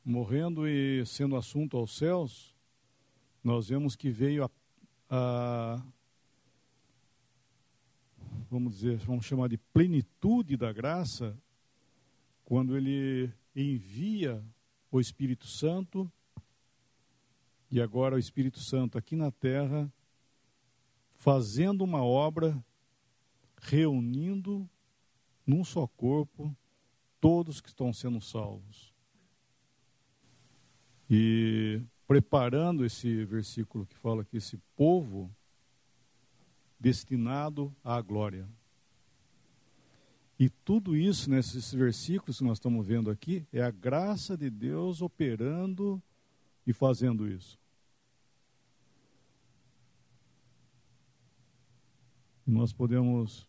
morrendo e sendo assunto aos céus, nós vemos que veio vamos chamar de plenitude da graça, quando ele envia o Espírito Santo, e agora o Espírito Santo aqui na terra, fazendo uma obra, reunindo num só corpo todos que estão sendo salvos. E preparando esse versículo que fala que esse povo destinado à glória. E tudo isso, nesses versículos que nós estamos vendo aqui, é a graça de Deus operando e fazendo isso. E nós podemos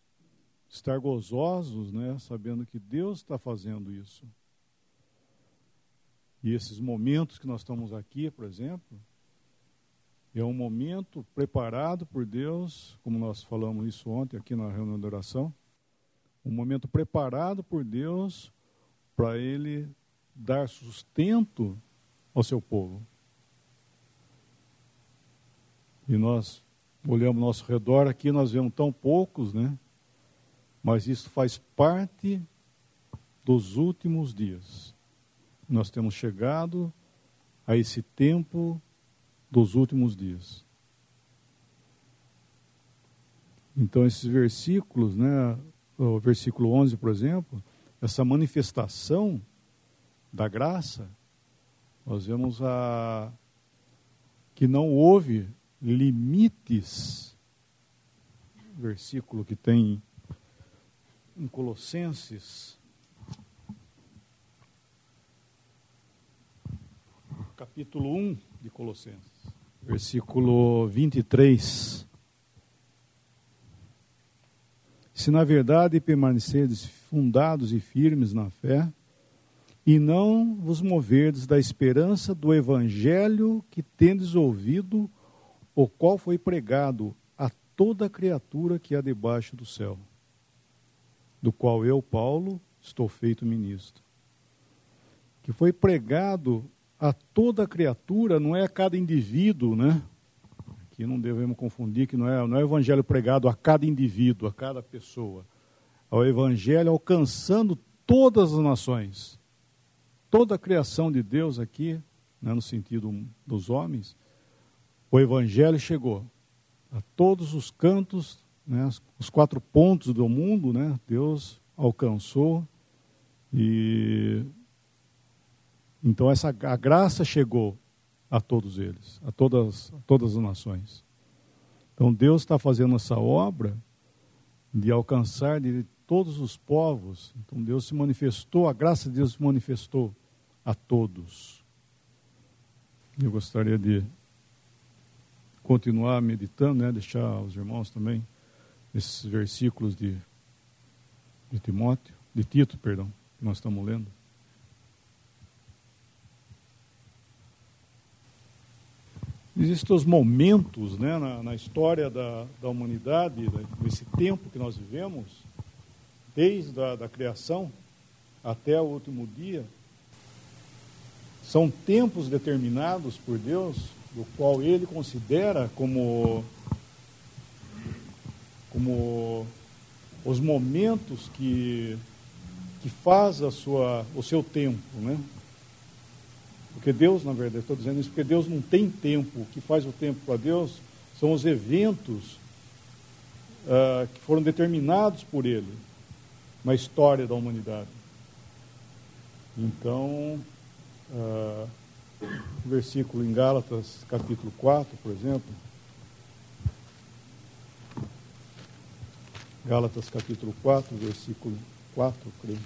estar gozosos, né, sabendo que Deus está fazendo isso. E esses momentos que nós estamos aqui, por exemplo, é um momento preparado por Deus, como nós falamos isso ontem aqui na reunião de oração, um momento preparado por Deus para Ele dar sustento ao seu povo. E nós olhamos ao nosso redor aqui, nós vemos tão poucos, né? Mas isso faz parte dos últimos dias. Nós temos chegado a esse tempo dos últimos dias. Então, esses versículos, né, o versículo 11, por exemplo, essa manifestação da graça, nós vemos que não houve limites, versículo que tem em Colossenses, capítulo 1 de Colossenses, versículo 23. Se na verdade permanecerdes fundados e firmes na fé, e não vos moverdes da esperança do evangelho que tendes ouvido, o qual foi pregado a toda criatura que há debaixo do céu, do qual eu, Paulo, estou feito ministro. Que foi pregado a toda criatura, não é a cada indivíduo, né? Que não devemos confundir, que não é o evangelho pregado a cada indivíduo, a cada pessoa. É o evangelho alcançando todas as nações. Toda a criação de Deus aqui, né, no sentido dos homens, o evangelho chegou a todos os cantos, né, os 4 pontos do mundo, né, Deus alcançou. E então a graça chegou a todos eles, a todas as nações. Então Deus está fazendo essa obra de alcançar de todos os povos. Então Deus se manifestou, a graça de Deus se manifestou a todos. Eu gostaria de continuar meditando, né, deixar os irmãos também esses versículos de Tito, que nós estamos lendo. Existem os momentos, né, na história da humanidade, nesse tempo que nós vivemos, desde a criação até o último dia, são tempos determinados por Deus, do qual Ele considera como os momentos que faz o seu tempo, né? Porque Deus, na verdade, estou dizendo isso porque Deus não tem tempo. O que faz o tempo para Deus são os eventos que foram determinados por Ele na história da humanidade. Então, o versículo em Gálatas, capítulo 4, por exemplo. Gálatas, capítulo 4, versículo 4, creio.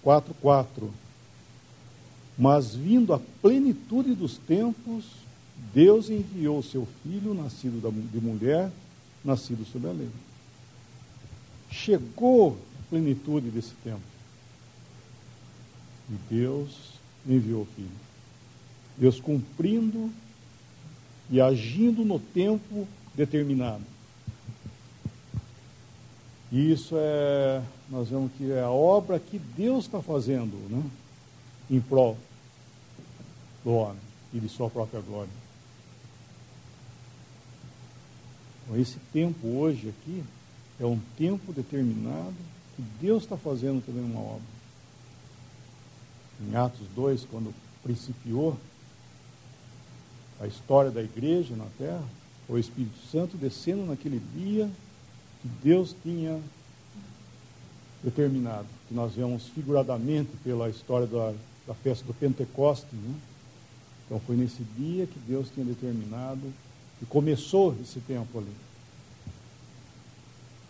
4:4. Mas vindo a plenitude dos tempos, Deus enviou o seu Filho, nascido de mulher, nascido sob a lei. Chegou a plenitude desse tempo. E Deus enviou o Filho. Deus cumprindo e agindo no tempo determinado. E isso nós vemos que é a obra que Deus está fazendo, né? Em prol do homem e de sua própria glória. Então, esse tempo hoje aqui é um tempo determinado que Deus está fazendo também uma obra. Em Atos 2, quando principiou a história da igreja na terra, o Espírito Santo descendo naquele dia que Deus tinha determinado, que nós vemos figuradamente pela história da festa do Pentecostes, né? Então foi nesse dia que Deus tinha determinado, e começou esse tempo ali.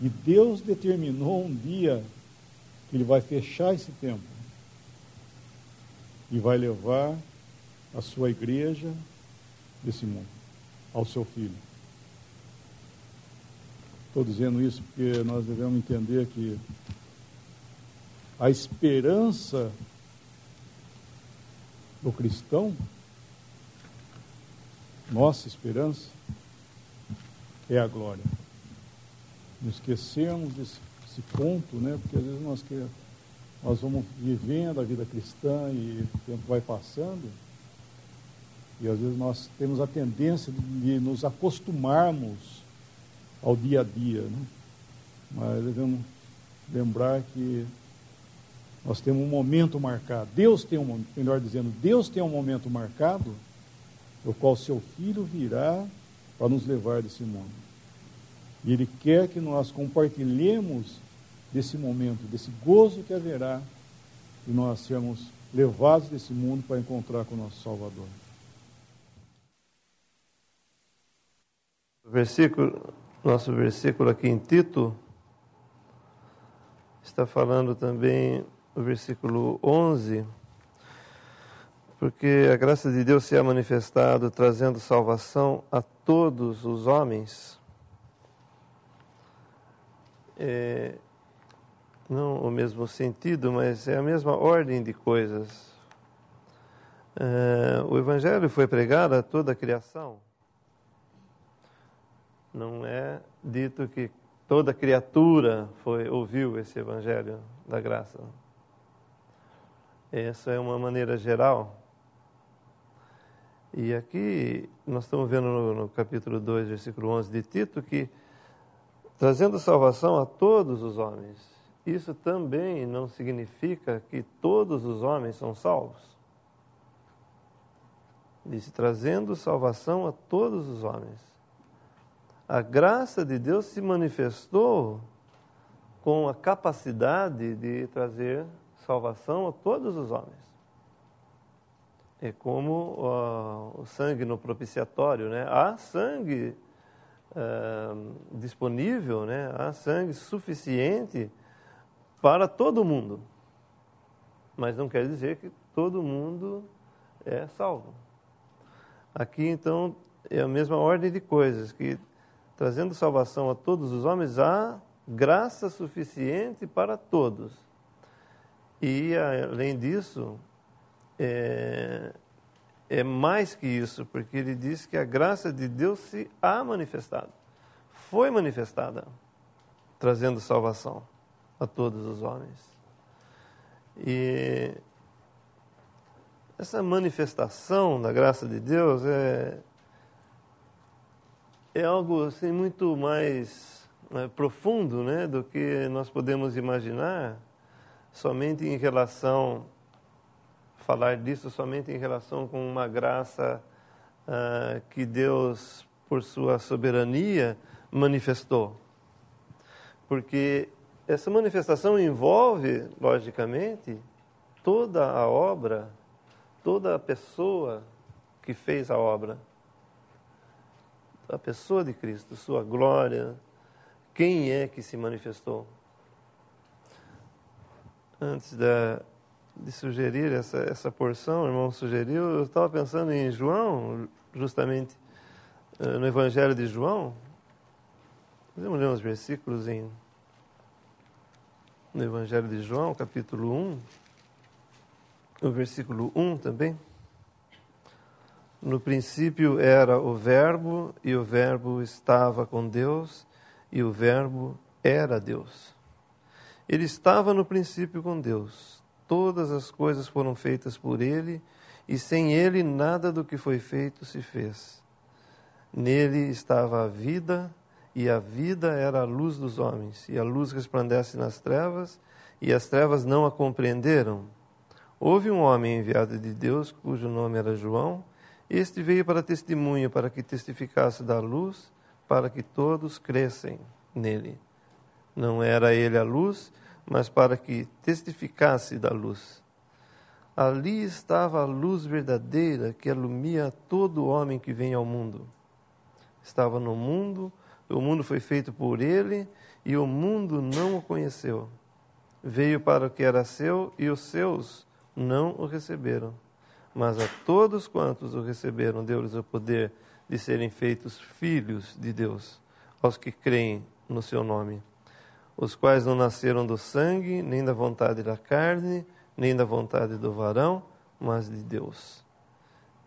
E Deus determinou um dia que Ele vai fechar esse tempo e vai levar a sua igreja desse mundo ao seu Filho. Estou dizendo isso porque nós devemos entender que a esperança do cristão, nossa esperança, é a glória. Não esquecermos desse ponto, né? Porque às vezes nós vamos vivendo a vida cristã e o tempo vai passando, e às vezes nós temos a tendência de nos acostumarmos ao dia a dia, né? Mas devemos lembrar que nós temos um momento marcado. Deus tem Deus tem um momento marcado, no qual seu Filho virá para nos levar desse mundo. E Ele quer que nós compartilhemos desse momento, desse gozo que haverá, e nós sermos levados desse mundo para encontrar com o nosso Salvador. Nosso versículo aqui em Tito está falando também, o versículo 11, porque a graça de Deus se é manifestado trazendo salvação a todos os homens. Não o mesmo sentido, mas é a mesma ordem de coisas. O Evangelho foi pregado a toda a criação. Não é dito que toda criatura ouviu esse Evangelho da graça. Essa é uma maneira geral. E aqui nós estamos vendo no capítulo 2, versículo 11 de Tito, que trazendo salvação a todos os homens. Isso também não significa que todos os homens são salvos. Diz, trazendo salvação a todos os homens. A graça de Deus se manifestou com a capacidade de trazer salvação a todos os homens. É como o sangue no propiciatório, né? Há sangue disponível, né? Há sangue suficiente para todo mundo. Mas não quer dizer que todo mundo é salvo. Aqui, então, é a mesma ordem de coisas, que trazendo salvação a todos os homens, há graça suficiente para todos. E, além disso, é mais que isso, porque ele diz que a graça de Deus se há manifestado. Foi manifestada, trazendo salvação a todos os homens. E essa manifestação da graça de Deus é algo assim, muito mais profundo, né, do que nós podemos imaginar somente em relação, falar disso somente em relação com uma graça que Deus, por sua soberania, manifestou. Porque essa manifestação envolve, logicamente, toda a obra, toda a pessoa que fez a obra. A pessoa de Cristo, sua glória, quem é que se manifestou? Antes de sugerir essa porção, o irmão sugeriu, eu estava pensando em João, justamente no Evangelho de João. Podemos ler uns versículos no Evangelho de João, capítulo 1, o versículo 1 também. No princípio era o Verbo, e o Verbo estava com Deus, e o Verbo era Deus. Ele estava no princípio com Deus. Todas as coisas foram feitas por Ele, e sem Ele nada do que foi feito se fez. Nele estava a vida, e a vida era a luz dos homens. E a luz resplandece nas trevas, e as trevas não a compreenderam. Houve um homem enviado de Deus, cujo nome era João. Este veio para testemunho, para que testificasse da luz, para que todos crescem nele. Não era ele a luz, mas para que testificasse da luz. Ali estava a luz verdadeira que alumia todo homem que vem ao mundo. Estava no mundo, o mundo foi feito por ele, e o mundo não o conheceu. Veio para o que era seu, e os seus não o receberam. Mas a todos quantos o receberam, deu-lhes o poder de serem feitos filhos de Deus, aos que creem no seu nome, os quais não nasceram do sangue, nem da vontade da carne, nem da vontade do varão, mas de Deus.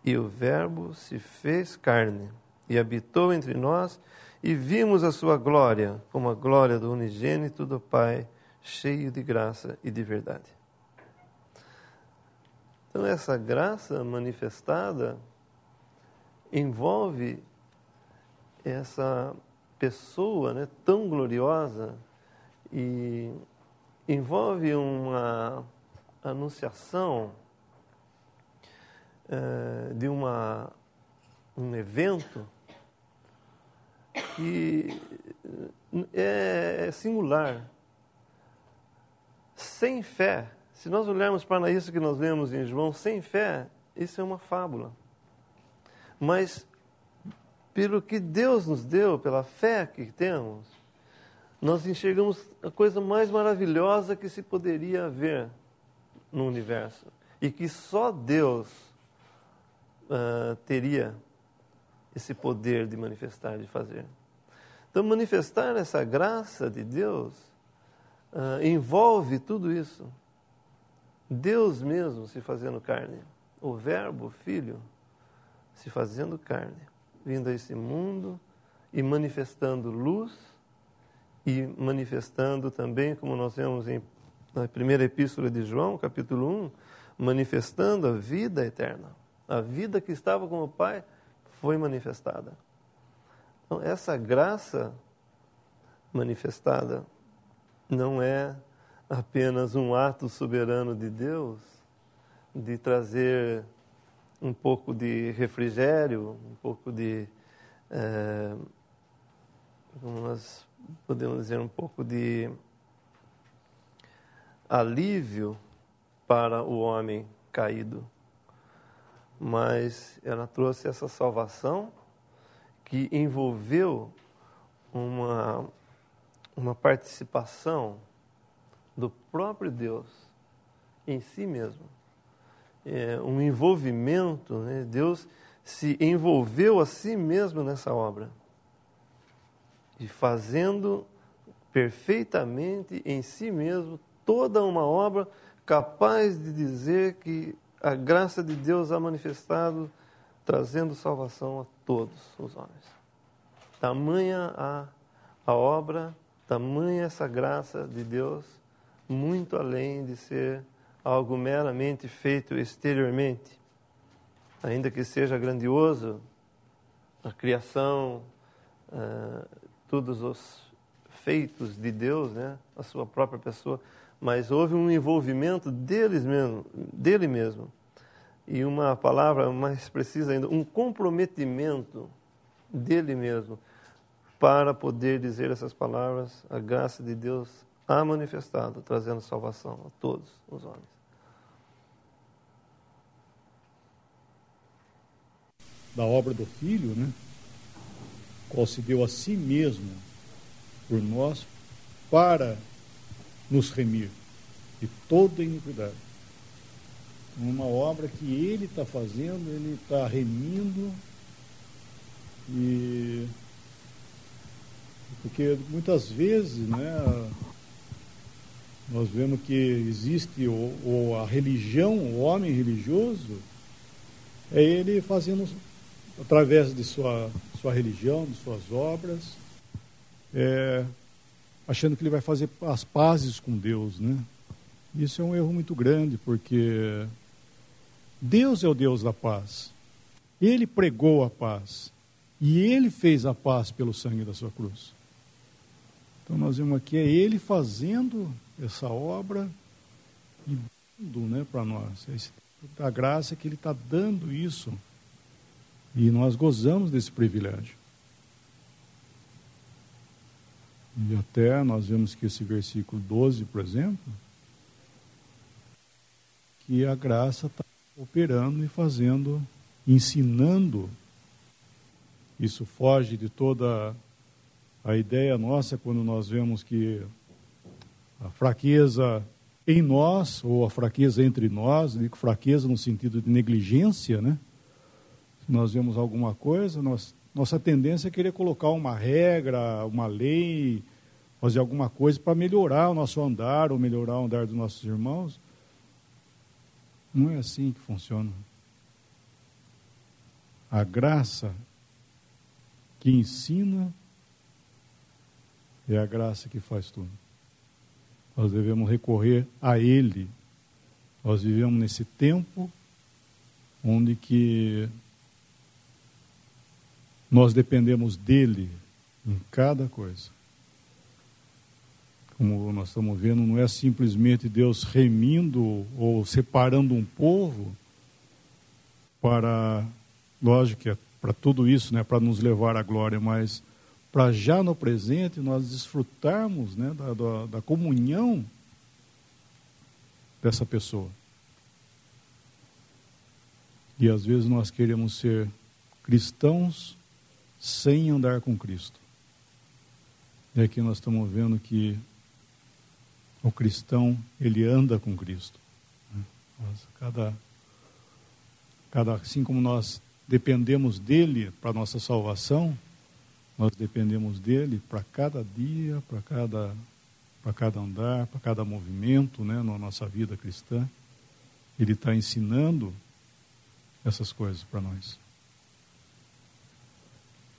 E o Verbo se fez carne, e habitou entre nós, e vimos a sua glória, como a glória do unigênito do Pai, cheio de graça e de verdade. Então, essa graça manifestada envolve essa pessoa, né, tão gloriosa, e envolve uma anunciação de um evento que é singular. Sem fé, se nós olharmos para isso que nós lemos em João, sem fé, isso é uma fábula. Mas, pelo que Deus nos deu, pela fé que temos, nós enxergamos a coisa mais maravilhosa que se poderia ver no universo. E que só Deus teria esse poder de manifestar, de fazer. Então, manifestar essa graça de Deus envolve tudo isso. Deus mesmo se fazendo carne. O Verbo, o Filho, se fazendo carne. Vindo a esse mundo e manifestando luz e manifestando também, como nós vemos na primeira epístola de João, capítulo 1, manifestando a vida eterna. A vida que estava com o Pai foi manifestada. Então, essa graça manifestada não é apenas um ato soberano de Deus de trazer um pouco de refrigério, um pouco de, como nós podemos dizer, um pouco de alívio para o homem caído. Mas ela trouxe essa salvação que envolveu uma participação do próprio Deus em si mesmo. Um envolvimento, né? Deus se envolveu a si mesmo nessa obra. E fazendo perfeitamente em si mesmo toda uma obra capaz de dizer que a graça de Deus a manifestado, trazendo salvação a todos os homens. Tamanha a obra, tamanha essa graça de Deus, muito além de ser algo meramente feito exteriormente. Ainda que seja grandioso, a criação, todos os feitos de Deus, né, a sua própria pessoa, mas houve um envolvimento dele mesmo. E uma palavra mais precisa ainda, um comprometimento dele mesmo, para poder dizer essas palavras, a graça de Deus há manifestado, trazendo salvação a todos os homens. Da obra do Filho, né? Qual se deu a si mesmo por nós, para nos remir de toda iniquidade. Uma obra que ele está fazendo, ele está remindo, e porque muitas vezes, né, nós vemos que existe a religião, o homem religioso, é ele fazendo, através de sua religião, de suas obras, achando que ele vai fazer as pazes com Deus, né? Isso é um erro muito grande, porque Deus é o Deus da paz. Ele pregou a paz. E Ele fez a paz pelo sangue da sua cruz. Então nós vemos aqui, é Ele fazendo essa obra e dando, né, para nós. A graça é que Ele está dando isso. E nós gozamos desse privilégio. E até nós vemos que esse versículo 12, por exemplo, que a graça está operando e fazendo, ensinando. Isso foge de toda a ideia nossa quando nós vemos que a fraqueza em nós, ou a fraqueza entre nós, digo fraqueza no sentido de negligência, né? Se nós vemos alguma coisa, nossa tendência é querer colocar uma regra, uma lei, fazer alguma coisa para melhorar o nosso andar, ou melhorar o andar dos nossos irmãos. Não é assim que funciona. A graça que ensina é a graça que faz tudo. Nós devemos recorrer a Ele. Nós vivemos nesse tempo onde que nós dependemos dEle em cada coisa. Como nós estamos vendo, não é simplesmente Deus remindo ou separando um povo para, lógico que é para tudo isso, né, para nos levar à glória, mas para já no presente nós desfrutarmos, né, da comunhão dessa pessoa. E às vezes nós queremos ser cristãos sem andar com Cristo. E aqui nós estamos vendo que o cristão, ele anda com Cristo. Assim como nós dependemos dele para a nossa salvação, nós dependemos dele para cada dia, para cada andar, para cada movimento, né, na nossa vida cristã. Ele está ensinando essas coisas para nós.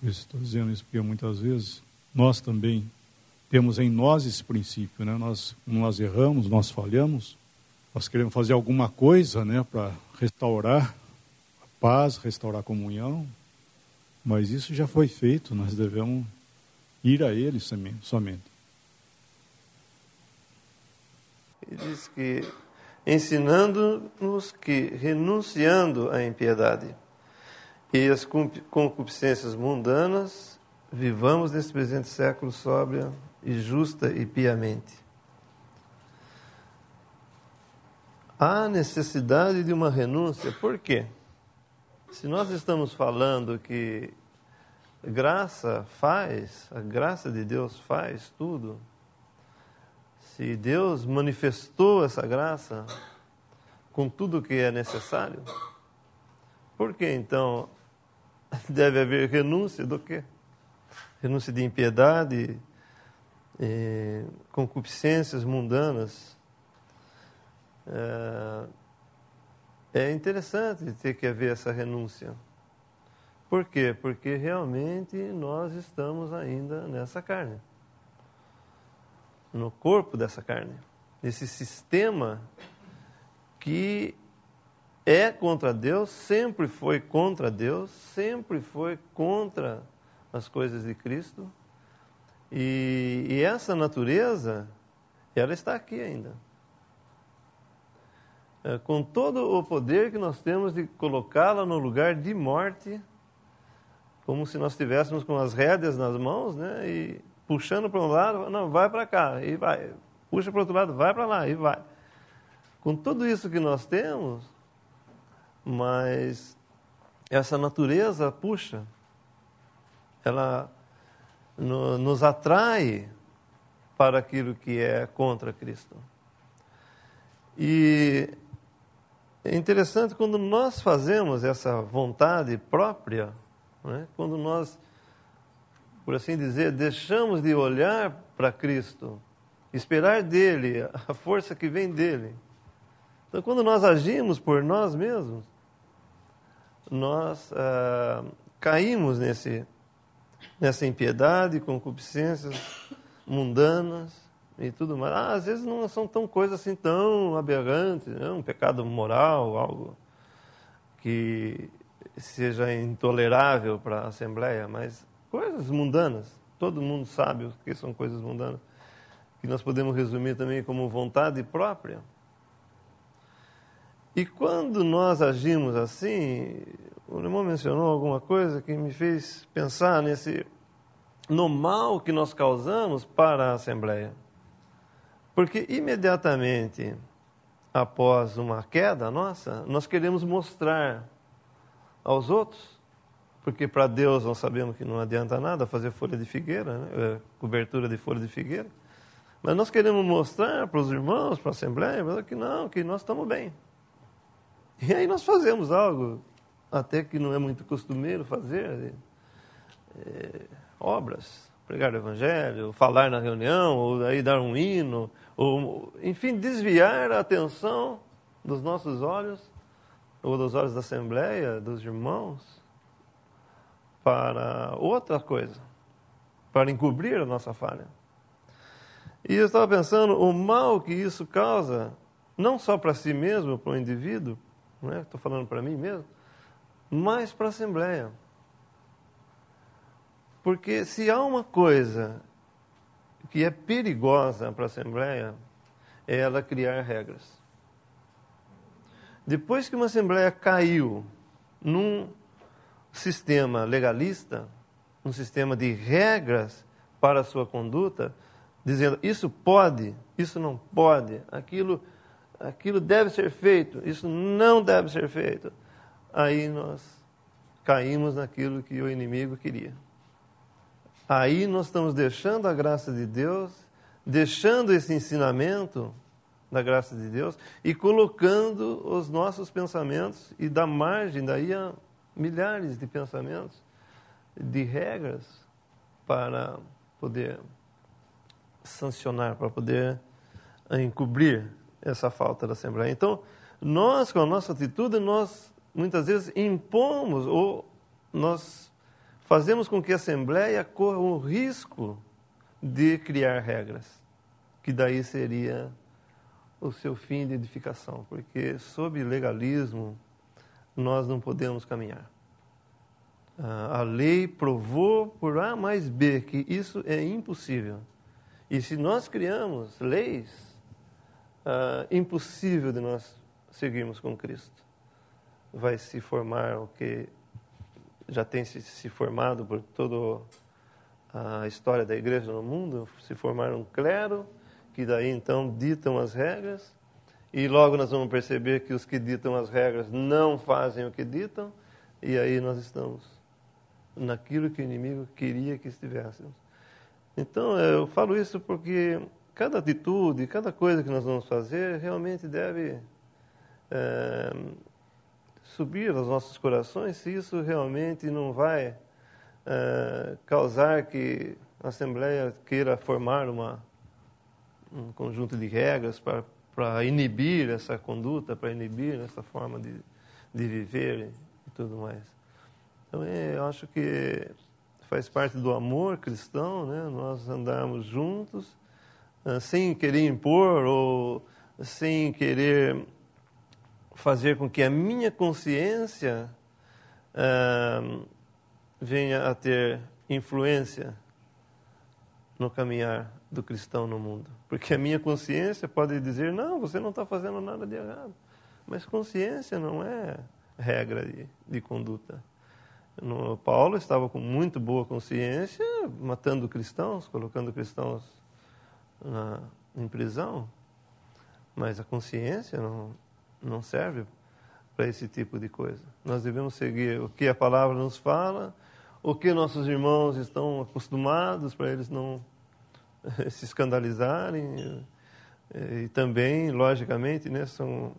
Eu estou dizendo isso porque muitas vezes nós também temos em nós esse princípio, né? Nós erramos, nós falhamos, nós queremos fazer alguma coisa, né, para restaurar a paz, restaurar a comunhão, mas isso já foi feito, nós devemos ir a Ele somente. Ele diz que ensinando-nos que, renunciando à impiedade e às concupiscências mundanas, vivamos nesse presente século sóbria e justa e piamente. Há necessidade de uma renúncia. Por quê? Se nós estamos falando que a graça de Deus faz tudo, se Deus manifestou essa graça com tudo o que é necessário, por que então deve haver renúncia do quê? Renúncia de impiedade, concupiscências mundanas. É interessante ter que haver essa renúncia. Por quê? Porque realmente nós estamos ainda nessa carne, no corpo dessa carne, nesse sistema que é contra Deus, sempre foi contra Deus, sempre foi contra as coisas de Cristo. E essa natureza, ela está aqui ainda. Com todo o poder que nós temos de colocá-la no lugar de morte, como se nós estivéssemos com as rédeas nas mãos, né, e puxando para um lado, não, vai para cá, e vai. Puxa para o outro lado, vai para lá, e vai. Com tudo isso que nós temos, mas essa natureza puxa, ela nos atrai para aquilo que é contra Cristo. E é interessante quando nós fazemos essa vontade própria, né? Quando nós, por assim dizer, deixamos de olhar para Cristo, esperar dele a força que vem dele. Então, quando nós agimos por nós mesmos, nós caímos nessa impiedade, concupiscências mundanas e tudo mais. Às vezes não são coisas assim tão aberrantes, né? Um pecado moral, algo que seja intolerável para a Assembleia, mas coisas mundanas. Todo mundo sabe o que são coisas mundanas, que nós podemos resumir também como vontade própria. E quando nós agimos assim, o irmão mencionou alguma coisa que me fez pensar no mal que nós causamos para a Assembleia. Porque imediatamente após uma queda nossa, nós queremos mostrar aos outros, porque para Deus nós sabemos que não adianta nada fazer folha de figueira, né? Cobertura de folha de figueira, mas nós queremos mostrar para os irmãos, para a Assembleia, que não, que nós estamos bem. E aí nós fazemos algo, até que não é muito costumeiro fazer, obras, pregar o Evangelho, falar na reunião, ou aí dar um hino, ou, enfim, desviar a atenção dos nossos olhos, ou dos olhos da Assembleia, dos irmãos, para outra coisa, para encobrir a nossa falha. E eu estava pensando, o mal que isso causa, não só para si mesmo, para o indivíduo, né? Estou falando para mim mesmo, mas para a Assembleia. Porque se há uma coisa que é perigosa para a Assembleia, é ela criar regras. Depois que uma Assembleia caiu num sistema legalista, um sistema de regras para a sua conduta, dizendo isso pode, isso não pode, aquilo deve ser feito, isso não deve ser feito, aí nós caímos naquilo que o inimigo queria. Aí nós estamos deixando a graça de Deus, deixando esse ensinamento da graça de Deus e colocando os nossos pensamentos e dá margem daí a milhares de pensamentos, de regras para poder sancionar, para poder encobrir essa falta da Assembleia. Então, nós, com a nossa atitude, nós muitas vezes impomos ou nós fazemos com que a Assembleia corra o risco de criar regras, que daí seria o seu fim de edificação, porque sob legalismo nós não podemos caminhar. A lei provou por A mais B que isso é impossível. E se nós criamos leis, impossível de nós seguirmos com Cristo. Vai se formar o que já tem se formado por toda a história da igreja no mundo, se formar um clero, que daí então ditam as regras, e logo nós vamos perceber que os que ditam as regras não fazem o que ditam, e aí nós estamos naquilo que o inimigo queria que estivéssemos. Então, eu falo isso porque cada atitude, cada coisa que nós vamos fazer, realmente deve subir aos nossos corações, se isso realmente não vai causar que a Assembleia queira formar um conjunto de regras para inibir essa conduta, para inibir essa forma de viver e tudo mais. Então, eu acho que faz parte do amor cristão, né? Nós andarmos juntos, sem querer impor ou sem querer fazer com que a minha consciência venha a ter influência no caminhar do cristão no mundo. Porque a minha consciência pode dizer, não, você não está fazendo nada de errado. Mas consciência não é regra de conduta. Paulo estava com muito boa consciência, matando cristãos, colocando cristãos em prisão, mas a consciência não serve para esse tipo de coisa. Nós devemos seguir o que a palavra nos fala, o que nossos irmãos estão acostumados, para eles não se escandalizarem, e também, logicamente, né, são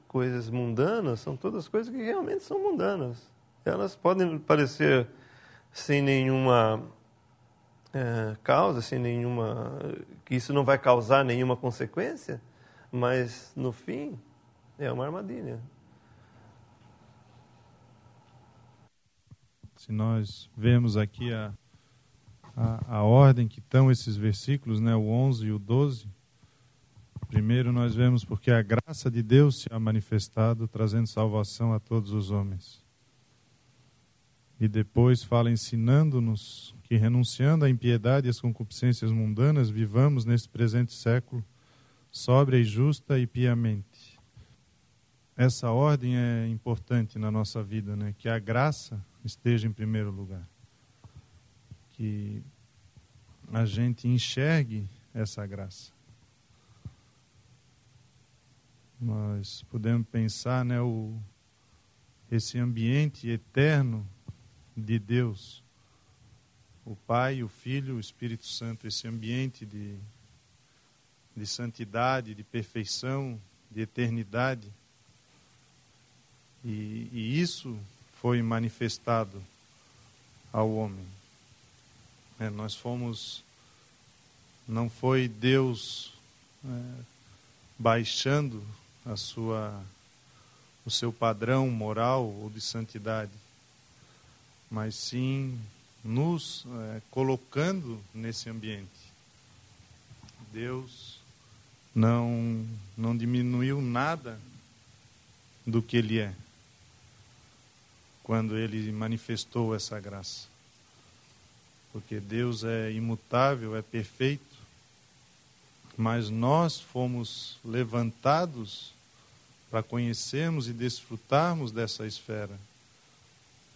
coisas mundanas, são todas coisas que realmente são mundanas. Elas podem parecer sem nenhuma causa, sem nenhuma... que isso não vai causar nenhuma consequência, mas, no fim, é uma armadilha. Se nós vemos aqui a ordem que estão esses versículos, né, o 11 e o 12. Primeiro nós vemos porque a graça de Deus se ha manifestado, trazendo salvação a todos os homens. E depois fala ensinando-nos que, renunciando à impiedade e às concupiscências mundanas, vivamos neste presente século sóbria e justa e piamente. Essa ordem é importante na nossa vida, né? Que a graça esteja em primeiro lugar. Que a gente enxergue essa graça. Nós podemos pensar, né, esse ambiente eterno de Deus, o Pai, o Filho, o Espírito Santo, esse ambiente de santidade, de perfeição, de eternidade. E isso foi manifestado ao homem. Não foi Deus baixando o seu padrão moral ou de santidade, mas sim nos colocando nesse ambiente. Deus não diminuiu nada do que Ele é, quando Ele manifestou essa graça. Porque Deus é imutável, é perfeito, mas nós fomos levantados para conhecermos e desfrutarmos dessa esfera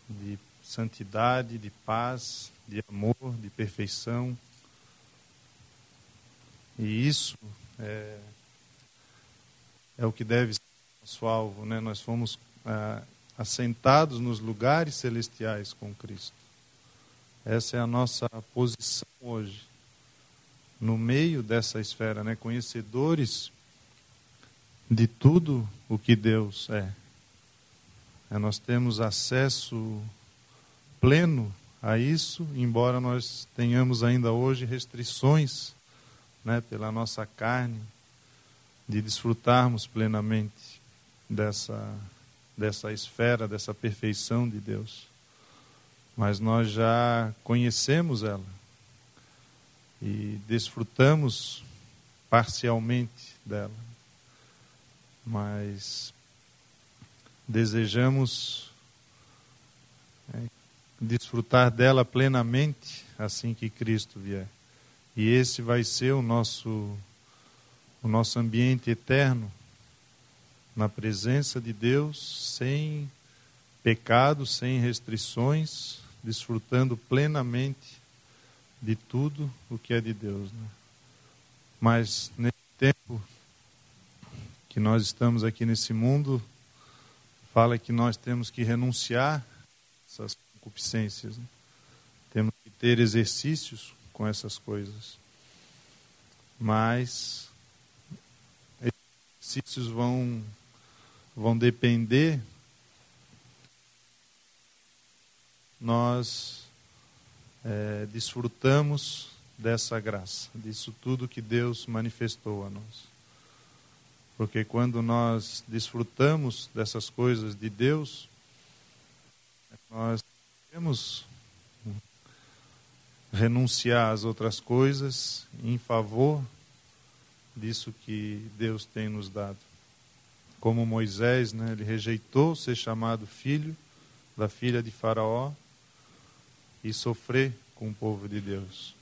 de santidade, de paz, de amor, de perfeição. E isso é o que deve ser nosso alvo, né? Nós fomos assentados nos lugares celestiais com Cristo. Essa é a nossa posição hoje, no meio dessa esfera, né? Conhecedores de tudo o que Deus é. Nós temos acesso pleno a isso, embora nós tenhamos ainda hoje restrições, né, pela nossa carne, de desfrutarmos plenamente dessa esfera, dessa perfeição de Deus. Mas nós já conhecemos ela e desfrutamos parcialmente dela. Mas desejamos desfrutar dela plenamente assim que Cristo vier. E esse vai ser o nosso ambiente eterno, na presença de Deus, sem pecado, sem restrições, desfrutando plenamente de tudo o que é de Deus, né? Mas nesse tempo que nós estamos aqui nesse mundo, fala que nós temos que renunciar a essas concupiscências, né? Temos que ter exercícios com essas coisas. Mas esses exercícios vão depender nós desfrutamos dessa graça, disso tudo que Deus manifestou a nós. Porque quando nós desfrutamos dessas coisas de Deus, nós temos renunciar às outras coisas em favor disso que Deus tem nos dado. Como Moisés, né, ele rejeitou ser chamado filho da filha de Faraó e sofrer com o povo de Deus.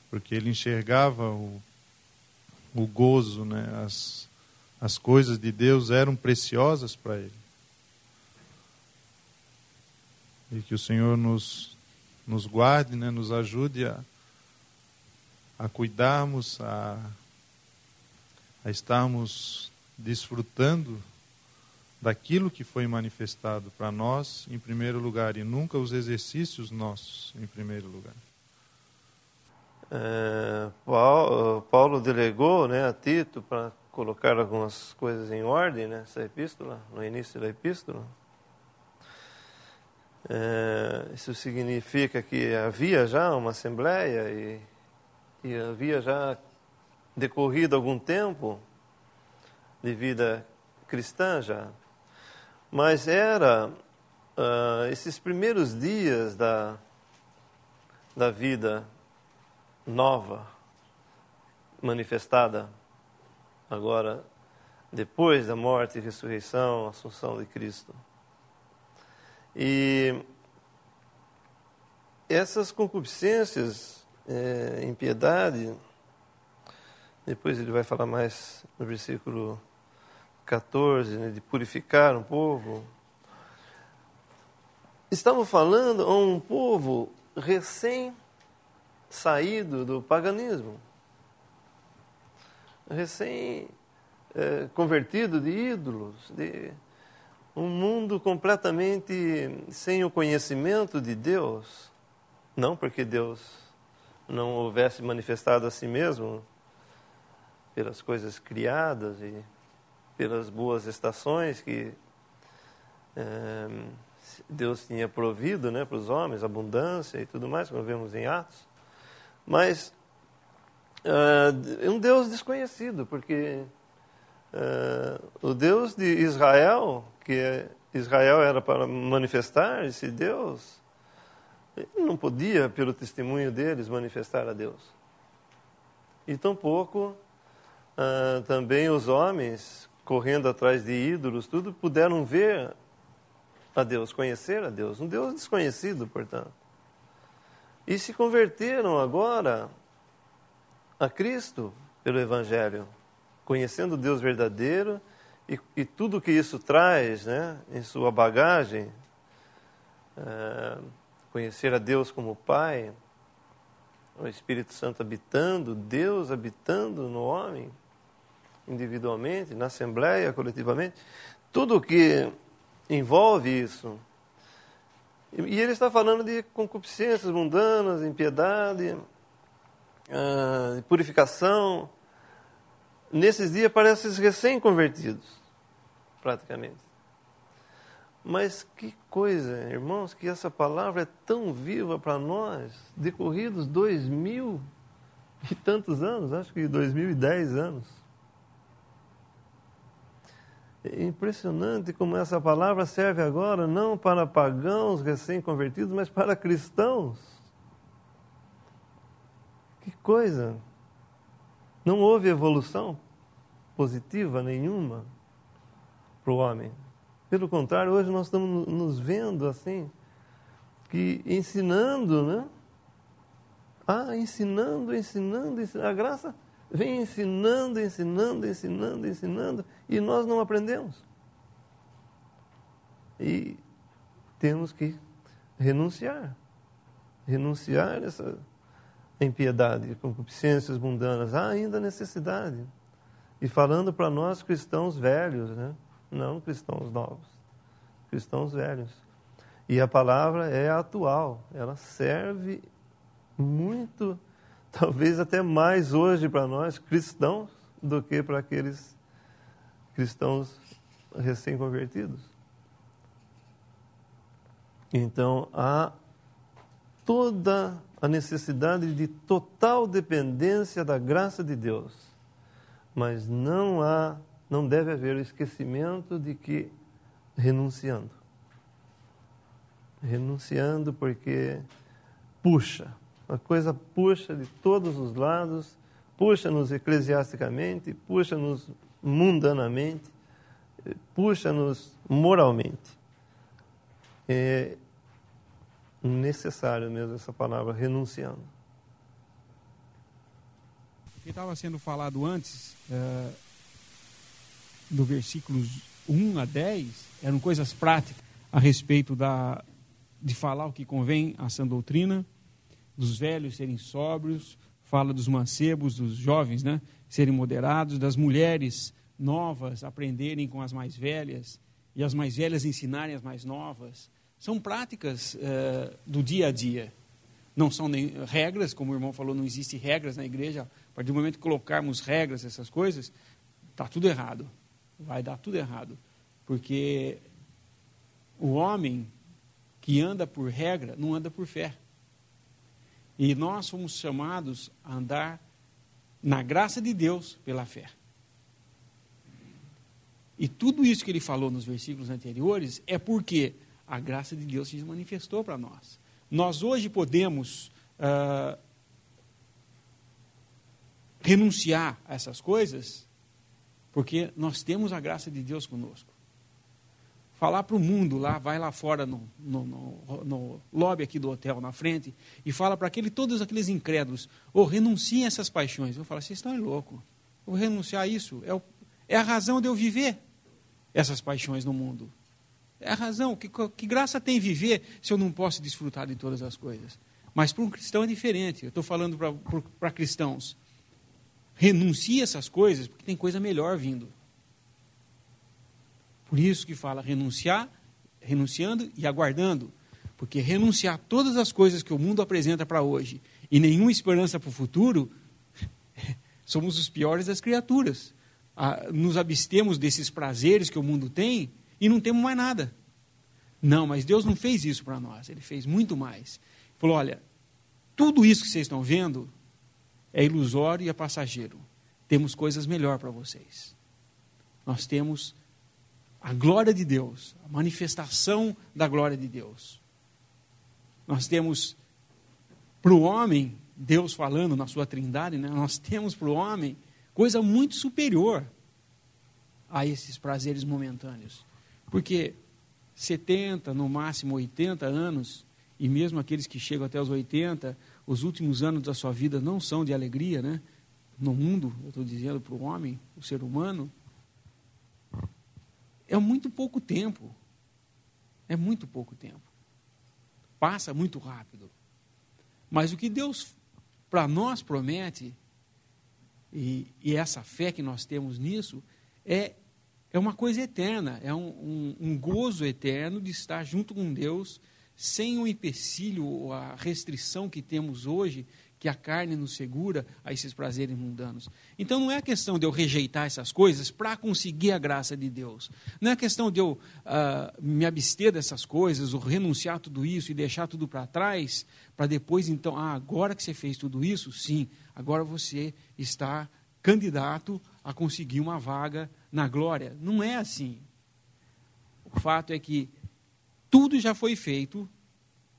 Porque ele enxergava o gozo, né, as coisas de Deus eram preciosas para ele. E que o Senhor nos guarde, né, nos ajude a cuidarmos, a estarmos desfrutando daquilo que foi manifestado para nós em primeiro lugar, e nunca os exercícios nossos em primeiro lugar. Paulo delegou, né, a Tito para colocar algumas coisas em ordem nessa epístola, no início da epístola. Isso significa que havia já uma assembleia e havia já decorrido algum tempo de vida cristã já. Mas era esses primeiros dias da da vida nova, manifestada agora, depois da morte e ressurreição, assunção de Cristo. E essas concupiscências, impiedade, depois ele vai falar mais no versículo 14, né, de purificar um povo. Estamos falando a um povo recém-saído do paganismo, recém-convertido de ídolos, de um mundo completamente sem o conhecimento de Deus. Não porque Deus não houvesse manifestado a si mesmo pelas coisas criadas e pelas boas estações que Deus tinha provido, né, para os homens, abundância e tudo mais, como vemos em Atos. Mas é um Deus desconhecido, porque o Deus de Israel, Israel era para manifestar esse Deus, ele não podia, pelo testemunho deles, manifestar a Deus. E tampouco também os homens, correndo atrás de ídolos, tudo, puderam ver a Deus, conhecer a Deus. Um Deus desconhecido, portanto. E se converteram agora a Cristo pelo Evangelho, conhecendo o Deus verdadeiro e tudo que isso traz, né, em sua bagagem, conhecer a Deus como Pai, o Espírito Santo habitando, Deus habitando no homem, individualmente, na assembleia, coletivamente, tudo que envolve isso. E ele está falando de concupiscências mundanas, impiedade, purificação. Nesses dias parecem recém-convertidos, praticamente. Mas que coisa, irmãos, que essa palavra é tão viva para nós, decorridos 2000 e tantos anos, acho que 2010 anos. É impressionante como essa palavra serve agora não para pagãos recém-convertidos, mas para cristãos. Que coisa! Não houve evolução positiva nenhuma para o homem. Pelo contrário, hoje nós estamos nos vendo assim, que ensinando, né? Ensinando. A graça vem ensinando, e nós não aprendemos. E temos que renunciar essa impiedade, concupiscências mundanas. Há ainda necessidade. E falando para nós cristãos velhos, né? Não cristãos novos, cristãos velhos. E a palavra é atual, ela serve muito, talvez até mais hoje para nós cristãos do que para aqueles cristãos recém-convertidos. Então, há toda a necessidade de total dependência da graça de Deus, mas não deve haver o esquecimento de que renunciando porque a coisa puxa de todos os lados, puxa-nos eclesiasticamente, puxa-nos mundanamente, puxa-nos moralmente. É necessário mesmo essa palavra, renunciando. O que estava sendo falado antes, do versículos 1 a 10, eram coisas práticas a respeito de falar o que convém à sã doutrina, dos velhos serem sóbrios, fala dos mancebos, dos jovens, né, serem moderados, das mulheres novas aprenderem com as mais velhas, e as mais velhas ensinarem as mais novas. São práticas do dia a dia. Não são nem regras, como o irmão falou, não existem regras na igreja. A partir do momento que colocarmos regras, essas coisas, está tudo errado. Vai dar tudo errado. Porque o homem que anda por regra, não anda por fé. E nós somos chamados a andar na graça de Deus pela fé. E tudo isso que ele falou nos versículos anteriores é porque a graça de Deus se manifestou para nós. Nós hoje podemos renunciar a essas coisas, porque nós temos a graça de Deus conosco. Falar para o mundo lá, vai lá fora no lobby aqui do hotel, na frente, e fala para todos aqueles incrédulos, renunciem a essas paixões. Eu falo, vocês estão loucos. Eu vou renunciar a isso. É a razão de eu viver essas paixões no mundo. É a razão. Que graça tem viver se eu não posso desfrutar de todas as coisas? Mas para um cristão é diferente. Eu estou falando para cristãos. Renuncie a essas coisas, porque tem coisa melhor vindo. Por isso que fala renunciando e aguardando. Porque renunciar a todas as coisas que o mundo apresenta para hoje e nenhuma esperança para o futuro, somos os piores das criaturas. Nos abstemos desses prazeres que o mundo tem e não temos mais nada. Não, mas Deus não fez isso para nós. Ele fez muito mais. Ele falou, olha, tudo isso que vocês estão vendo é ilusório e é passageiro. Temos coisas melhores para vocês. Nós temos a glória de Deus, a manifestação da glória de Deus. Nós temos para o homem, Deus falando na sua trindade, né? Nós temos para o homem coisa muito superior a esses prazeres momentâneos. Porque 70, no máximo 80 anos, e mesmo aqueles que chegam até os 80, os últimos anos da sua vida não são de alegria, né? No mundo, eu estou dizendo para o homem, o ser humano, é muito pouco tempo. É muito pouco tempo. Passa muito rápido. Mas o que Deus para nós promete, e essa fé que nós temos nisso, é uma coisa eterna, é um gozo eterno de estar junto com Deus, sem o empecilho ou a restrição que temos hoje, que a carne nos segura a esses prazeres mundanos. Então não é a questão de eu rejeitar essas coisas para conseguir a graça de Deus. Não é a questão de eu me abster dessas coisas, ou renunciar a tudo isso e deixar tudo para trás, para depois então, agora que você fez tudo isso, sim, agora você está candidato a conseguir uma vaga na glória. Não é assim. O fato é que tudo já foi feito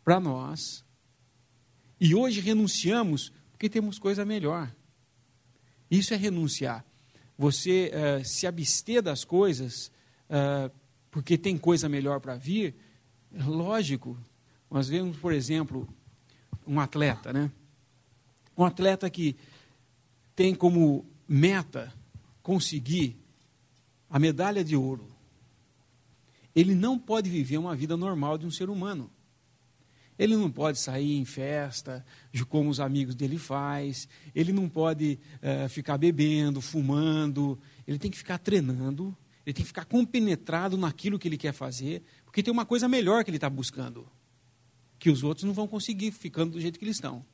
para nós, e hoje renunciamos porque temos coisa melhor. Isso é renunciar. Você se abster das coisas porque tem coisa melhor para vir, é lógico. Nós vemos, por exemplo, um atleta, né? Um atleta que tem como meta conseguir a medalha de ouro. Ele não pode viver uma vida normal de um ser humano. Ele não pode sair em festa, como os amigos dele faz. Ele não pode ficar bebendo, fumando. Ele tem que ficar treinando. Ele tem que ficar compenetrado naquilo que ele quer fazer, porque tem uma coisa melhor que ele está buscando, que os outros não vão conseguir ficando do jeito que eles estão.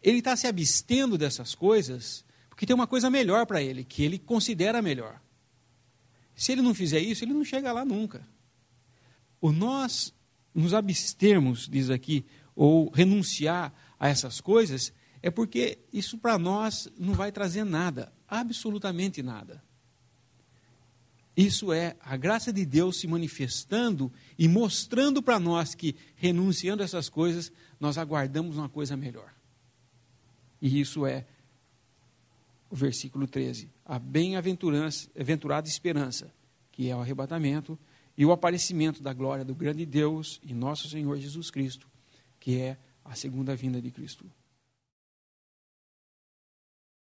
Ele está se abstendo dessas coisas porque tem uma coisa melhor para ele, que ele considera melhor. Se ele não fizer isso, ele não chega lá nunca. Nós nos abstermos, diz aqui, ou renunciar a essas coisas, é porque isso para nós não vai trazer nada, absolutamente nada. Isso é a graça de Deus se manifestando e mostrando para nós que, renunciando a essas coisas, nós aguardamos uma coisa melhor. E isso é o versículo 13, a bem-aventurada esperança, que é o arrebatamento, e o aparecimento da glória do grande Deus e nosso Senhor Jesus Cristo, que é a segunda vinda de Cristo.